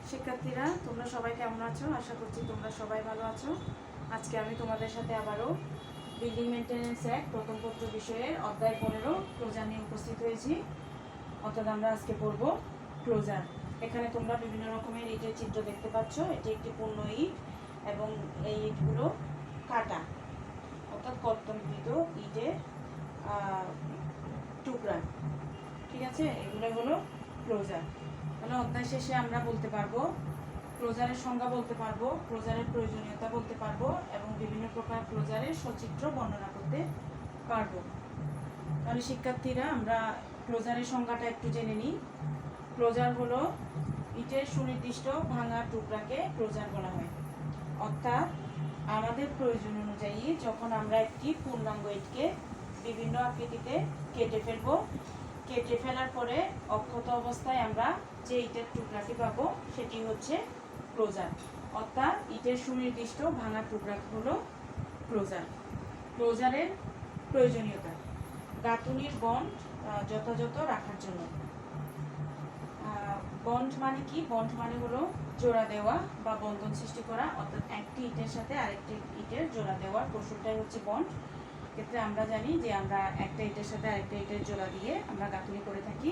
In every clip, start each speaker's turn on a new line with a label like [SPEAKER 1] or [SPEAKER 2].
[SPEAKER 1] শিক্ষার্থীরা তোমরা সবাই কেমন আছো? আশা করছি তোমরা সবাই ভালো আছো। আজকে আমি তোমাদের সাথে আবারও বিল্ডিং মেইনটেনেন্স অ্যাক্ট প্রথম পত্র বিষয়ের অধ্যায় 15 ক্লোজার নিয়ে উপস্থিত হয়েছি। অর্থাৎ আমরা আজকে পড়ব ক্লোজার। এখানে তোমরা বিভিন্ন রকমের ইটের চিত্র দেখতে পাচ্ছ। এটি একটি পূর্ণ ইট এবং এই ইটগুলো কাটা, অর্থাৎ কর্তনকৃত ইটের টুকরা। ঠিক আছে, এগুলো হলো ক্লোজার। তাহলে অধ্যায় শেষে আমরা বলতে পারবো ক্লোজারের সংজ্ঞা বলতে পারবো, ক্লোজারের প্রয়োজনীয়তা বলতে পারবো এবং বিভিন্ন প্রকার ক্লোজারের সচিত্র বর্ণনা করতে পারবো। তাহলে শিক্ষার্থীরা আমরা ক্লোজারের সংজ্ঞাটা একটু জেনে নিই। ক্লোজার হলো ইটের সুনির্দিষ্ট ভাঙা টুকরাকে ক্লোজার বলা হয়। অর্থাৎ আমাদের প্রয়োজন অনুযায়ী যখন আমরা একটি পূর্ণাঙ্গ ইটকে বিভিন্ন আকৃতিতে কেটে ফেলবো, কেটে ফেলার পরে অক্ষত অবস্থায় আমরা যে ইটের টুকরাটি পাবো সেটি হচ্ছে ক্লোজার। অর্থাৎ ইটের সুনির্দিষ্ট ভাঙা টুকরা হলো ক্লোজার। ক্লোজারের প্রয়োজনীয়তা: গাঁথুনির বন্ড যথাযথ রাখার জন্য। বন্ড মানে কি? বন্ড মানে হলো জোড়া দেওয়া বা বন্ধন সৃষ্টি করা, অর্থাৎ একটি ইটের সাথে আরেকটি ইটের জোড়া দেওয়ার কৌশলটাই হচ্ছে বন্ড। ক্ষেত্রে আমরা জানি যে আমরা একটা ইটের সাথে আরেকটা ইটের জোড়া দিয়ে আমরা গাঁথুনি করে থাকি।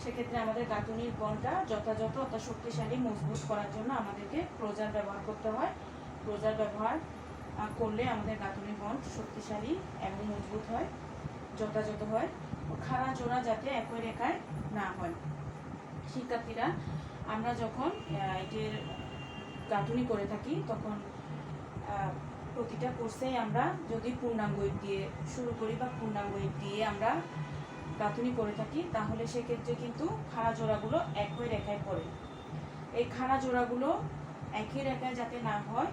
[SPEAKER 1] সেক্ষেত্রে আমাদের গাঁথুনির বন্ডটা যথাযথ অর্থাৎ শক্তিশালী মজবুত করার জন্য আমাদেরকে ক্লোজার ব্যবহার করতে হয়। ক্লোজার ব্যবহার করলে আমাদের গাঁথুনির বন্ড শক্তিশালী এবং মজবুত হয়, যথাযথ হয়, খাড়া জোড়া যাতে একই রেখায় না হয়। শিক্ষার্থীরা আমরা যখন ইটের গাঁথুনি করে থাকি তখন প্রতিটা কোর্সেই আমরা যদি পূর্ণাঙ্গ ইট দিয়ে শুরু করি বা পূর্ণাঙ্গ ইট দিয়ে আমরা গাঁথুনি করে থাকি, তাহলে সেক্ষেত্রে কিন্তু খাড়া জোড়াগুলো একই রেখায় পড়ে। এই খাড়া জোড়াগুলো একই রেখায় যাতে না হয়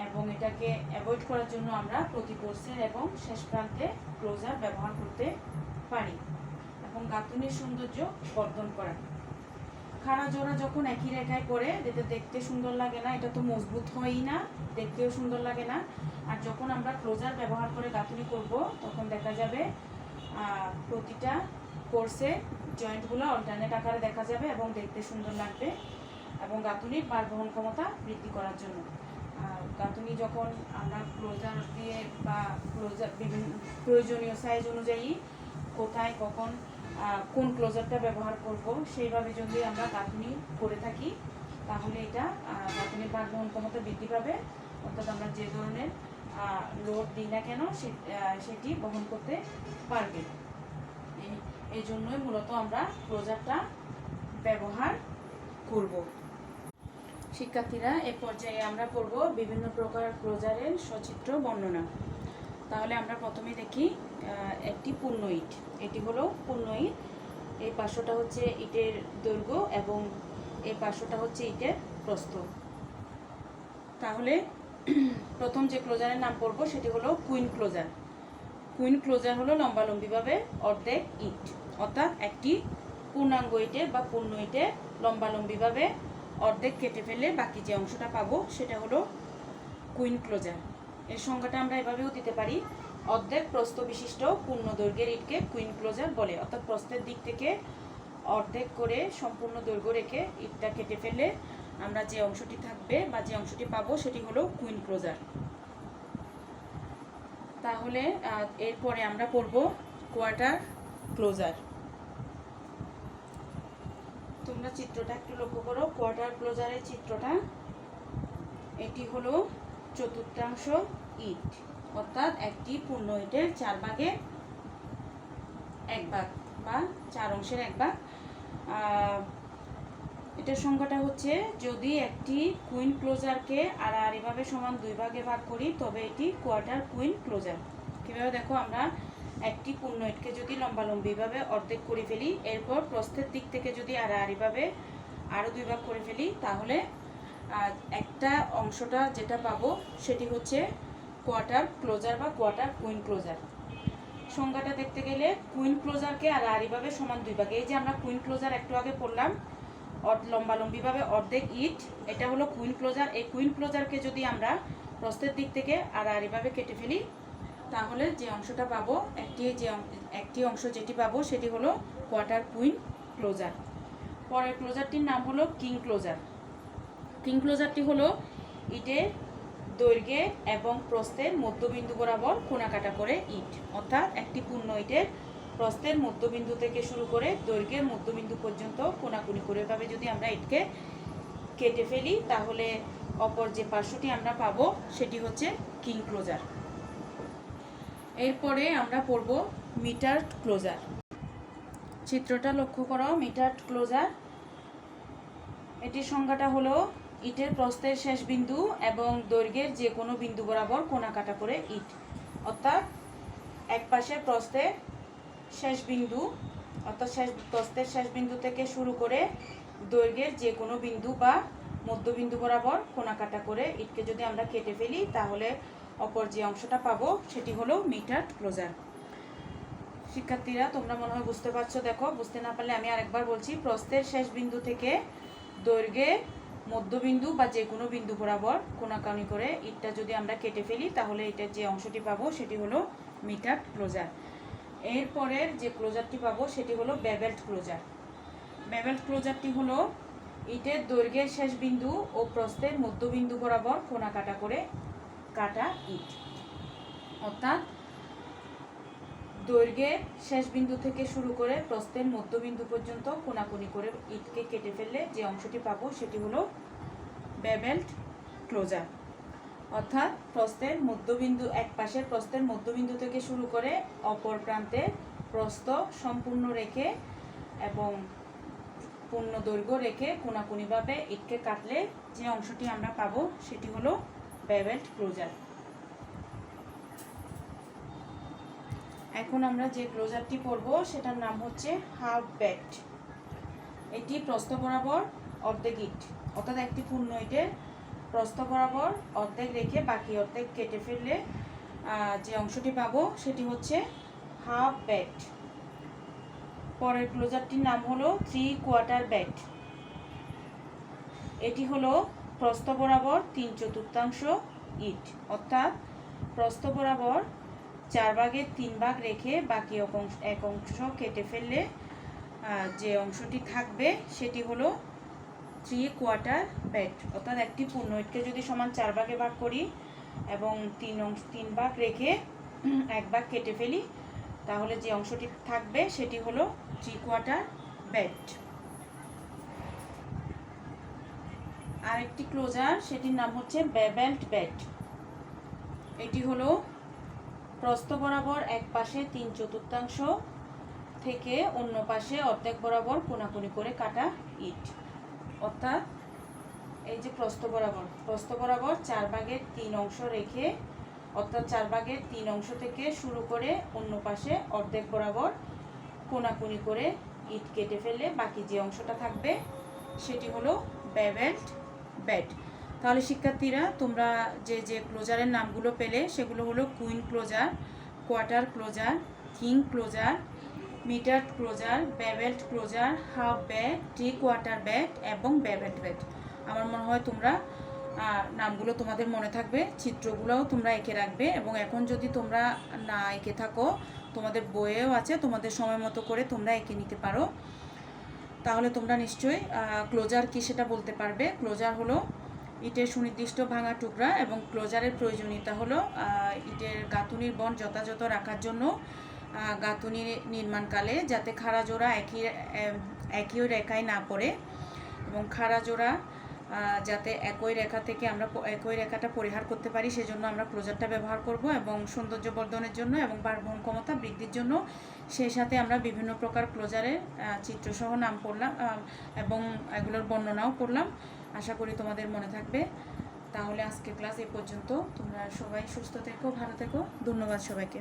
[SPEAKER 1] এবং এটাকে অ্যাভয়েড করার জন্য আমরা প্রতি কোর্সের এবং শেষ প্রান্তে ক্লোজার ব্যবহার করতে পারি এবং গাঁথুনির সৌন্দর্য বর্ধন করা। খাড়া জোড়া যখন একই রেখায় পড়ে, যেটা দেখতে সুন্দর লাগে না, এটা তো মজবুত হয়ই না, দেখতেও সুন্দর লাগে না। আর যখন আমরা ক্লোজার ব্যবহার করে গাঁথুনি করব তখন দেখা যাবে প্রতিটা কোর্সে জয়েন্টগুলো অল্টারনেট আকারে দেখা যাবে এবং দেখতে সুন্দর লাগবে এবং গাঁথুনির ভার বহন ক্ষমতা বৃদ্ধি করার জন্য। গাঁথুনি যখন আমরা ক্লোজার দিয়ে বা ক্লোজার বিভিন্ন প্রয়োজনীয় সাইজ অনুযায়ী কোথায় কখন কোন ক্লোজারটা ব্যবহার করব সেইভাবে যদি আমরা গাঁথুনি করে থাকি, তাহলে এটা গাঁথুনির ভার বহন ক্ষমতা বৃদ্ধি পাবে। অর্থাৎ আমরা যে ধরনের লোড দিই না কেন সেটি বহন করতে পারবে। এই জন্যই মূলত আমরা ক্লোজারটা ব্যবহার করব। শিক্ষার্থীরা এ পর্যায়ে আমরা পড়ব বিভিন্ন প্রকার ক্লোজারের সচিত্র বর্ণনা। তাহলে আমরা প্রথমে দেখি একটি পূর্ণ ইট। এটি হলো পূর্ণ ইট। এই পার্শ্বটা হচ্ছে ইটের দৈর্ঘ্য এবং এই পার্শ্বটা হচ্ছে ইটের প্রস্থ। তাহলে প্রথম যে ক্লোজারের নাম পড়ব সেটি হলো কুইন ক্লোজার। কুইন ক্লোজার হলো লম্বালম্বিভাবে অর্ধেক ইট, অর্থাৎ একটি পূর্ণাঙ্গ ইটে বা পূর্ণ ইটে লম্বালম্বিভাবে অর্ধেক কেটে ফেলে বাকি যে অংশটা পাবো সেটা হলো কুইন ক্লোজার। এর সংজ্ঞাটা আমরা এভাবেও দিতে পারি: অর্ধেক প্রস্থ বিশিষ্ট পূর্ণ দৈর্ঘ্যের ইটকে কুইন ক্লোজার বলে। অর্থাৎ প্রস্থের দিক থেকে অর্ধেক করে সম্পূর্ণ দৈর্ঘ্য রেখে ইটটা কেটে ফেলে আমরা যে অংশটি থাকবে বা যে অংশটি পাবো সেটি হলো কুইন ক্লোজার। তাহলে এরপরে আমরা পড়ব কোয়ার্টার ক্লোজার। তোমরা চিত্রটা একটু লক্ষ্য করো, কোয়ার্টার ক্লোজারের চিত্রটা। এটি হলো চতুর্থাংশ ইট, অর্থাৎ একটি পূর্ণ ইটের 4 ভাগের 1 ভাগ বা 4 অংশের 1 ভাগ। এটার সংখ্যাটা হচ্ছে, যদি একটি কুইন ক্লোজারকে আড়াআড়িভাবে সমান 2 ভাগে ভাগ করি তবে এটি কোয়ার্টার কুইন ক্লোজার। কীভাবে দেখো, আমরা একটি পূর্ণ ইটকে যদি লম্বালম্বিভাবে অর্ধেক করে ফেলি, এরপর প্রস্থের দিক থেকে যদি আড়াআড়িভাবে আরও 2 ভাগ করে ফেলি, তাহলে একটা অংশটা যেটা পাবো সেটি হচ্ছে কোয়ার্টার ক্লোজার বা কোয়ার্টার কুইন ক্লোজার। সংজ্ঞাটা দেখতে গেলে কুইন ক্লোজারকে আড়াআড়িভাবে সমান 2 ভাগে, এই যে আমরা কুইন ক্লোজার একটু আগে পড়লাম লম্বালম্বিভাবে অর্ধেক ইট, এটা হলো কুইন ক্লোজার। এই কুইন ক্লোজারকে যদি আমরা প্রস্থের দিক থেকে আড়াআড়িভাবে কেটে ফেলি, তাহলে যে অংশটা পাবো একটি অংশ যেটি পাবো সেটি হলো কোয়ার্টার কুইন ক্লোজার। পরের ক্লোজারটির নাম হলো কিং ক্লোজার। কিং ক্লোজারটি হলো ইটের দৈর্ঘ্যে এবং প্রস্থের মধ্যবিন্দু বরাবর কোনা কাটা করে ইট, অর্থাৎ একটি পূর্ণ ইটের প্রস্থের মধ্যবিন্দু থেকে শুরু করে দৈর্ঘ্যের মধ্যবিন্দু পর্যন্ত কোনাকুনি করে ভাবে যদি আমরা ইটকে কেটে ফেলি তাহলে অপর যে পার্শ্বটি আমরা পাবো সেটি হচ্ছে কিং ক্লোজার। এরপরে আমরা পড়ব মিটারড ক্লোজার। চিত্রটা লক্ষ্য করো, মিটারড ক্লোজার এটির সংজ্ঞাটা হলো ইটের প্রস্থের শেষ বিন্দু এবং দৈর্ঘ্যের যে কোনো বিন্দু বরাবর কোনা কাটা করে ইট, অর্থাৎ এক পাশে প্রস্থের শেষ বিন্দু অর্থাৎ প্রস্থের শেষ বিন্দু থেকে শুরু করে দৈর্ঘ্যের যে কোনো বিন্দু বা মধ্যবিন্দু বরাবর কোনা কাটা করে ইটকে যদি আমরা কেটে ফেলি তাহলে অপর যে অংশটা পাবো সেটি হলো মিটারড ক্লোজার। শিক্ষার্থীরা তোমরা মনে হয় বুঝতে পারছো, দেখো বুঝতে না পারলে আমি আরেকবার বলছি, প্রস্থের শেষ বিন্দু থেকে দৈর্ঘ্যে মধ্যবিন্দু বা যে কোনো বিন্দু বরাবর কোনাকানি করে ইটটা যদি আমরা কেটে ফেলি তাহলে এটার যে অংশটি পাবো সেটি হলো মিটারড ক্লোজার। এরপরের যে ক্লোজারটি পাবো সেটি হলো বেভেলড ক্লোজার। বেভেলড ক্লোজারটি হলো ইটের দৈর্ঘ্যের শেষ বিন্দু ও প্রস্থের মধ্যবিন্দু বরাবর কোনা কাটা করে কাটা ইট, অর্থাৎ দৈর্ঘ্যের শেষ বিন্দু থেকে শুরু করে প্রস্থের মধ্যবিন্দু পর্যন্ত কোনাকুনি করে ইটকে কেটে ফেললে যে অংশটি পাবো সেটি হলো বেভেলড ক্লোজার, অর্থাৎ প্রস্থের মধ্যবিন্দু এক পাশের প্রস্থের মধ্যবিন্দু থেকে শুরু করে অপর প্রান্তে প্রস্থ সম্পূর্ণ রেখে এবং পূর্ণ দৈর্ঘ্য রেখে কোনাকুনিভাবে ইটকে কাটলে যে অংশটি আমরা পাবো সেটি হলো বেভেলড ক্লোজার। এখন আমরা যে ক্লোজারটি পড়ব সেটার নাম হচ্ছে হাফ বেড। এটি প্রস্থ বরাবর অর্ধেক ইট, অর্থাৎ একটি পূর্ণ ইটের প্রস্থ বরাবর অর্ধেক রেখে বাকি অর্ধেক কেটে ফেললে যে অংশটি পাবো সেটি হচ্ছে হাফ বেড। পরের ক্লোজারটির নাম হলো 3/4 বেড। এটি হলো প্রস্থ বরাবর 3/4 ইট, অর্থাৎ প্রস্থ বরাবর 4 ভাগের 3 ভাগ রেখে বাকি এক অংশ কেটে ফেললে যে অংশটি থাকবে সেটি হলো 3/4 বেড, অর্থাৎ একটি পূর্ণ ইটকে যদি সমান 4 ভাগে ভাগ করি এবং 3 ভাগ রেখে 1 ভাগ কেটে ফেলি তাহলে যে অংশটি থাকবে সেটি হলো 3/4 বেড। আরেকটি ক্লোজার সেটির নাম হচ্ছে বেভেলড বেড। এটি হলো প্রস্থ বরাবর এক পাশে 3/4 থেকে অন্য পাশে অর্ধেক বরাবর কোনাকুনি করে কাটা ইট, অর্থাৎ এই যে প্রস্থ বরাবর 4 ভাগের 3 অংশ রেখে অর্থাৎ 4 ভাগের 3 অংশ থেকে শুরু করে অন্য পাশে অর্ধেক বরাবর কোনাকুনি করে ইট কেটে ফেললে বাকি যে অংশটা থাকবে সেটি হলো বেভেলড বেড। তাহলে শিক্ষার্থীরা তোমরা যে যে ক্লোজারের নামগুলো পেলে সেগুলো হলো queen closer, quarter closer, king closer, mitred closer, bevelled closer, half bat, 3/4 bat এবং বেভেলড বেড। আমার মনে হয় তোমরা নামগুলো তোমাদের মনে থাকবে, চিত্রগুলোও তোমরা এঁকে রাখবে এবং এখন যদি তোমরা না এঁকে থাকো তোমাদের বইয়েও আছে, তোমাদের সময় মতো করে তোমরা এঁকে নিতে পারো। তাহলে তোমরা নিশ্চয়ই ক্লোজার কি সেটা বলতে পারবে। ক্লোজার হলো ইটের সুনির্দিষ্ট ভাঙা টুকরা এবং ক্লোজারের প্রয়োজনীয়তা হলো ইটের গাঁথুনির বন্ড যথাযথ রাখার জন্য গাঁথুনি নির্মাণকালে যাতে খাড়া জোড়া একই রেখায় না পড়ে এবং খাড়া জোড়া যাতে একই রেখাটা পরিহার করতে পারি সেজন্য আমরা ক্লোজারটা ব্যবহার করব এবং সৌন্দর্য বর্ধনের জন্য এবং ভারবহন ক্ষমতা বৃদ্ধির জন্য। সেই সাথে আমরা বিভিন্ন প্রকার ক্লোজারের চিত্রসহ নাম পড়লাম এবং এগুলোর বর্ণনাও পড়লাম। আশা করি তোমাদের মনে থাকবে। তাহলে আজকের ক্লাস এ পর্যন্ত। তোমরা সবাই সুস্থ থেকো, ভালো থেকো। ধন্যবাদ সবাইকে।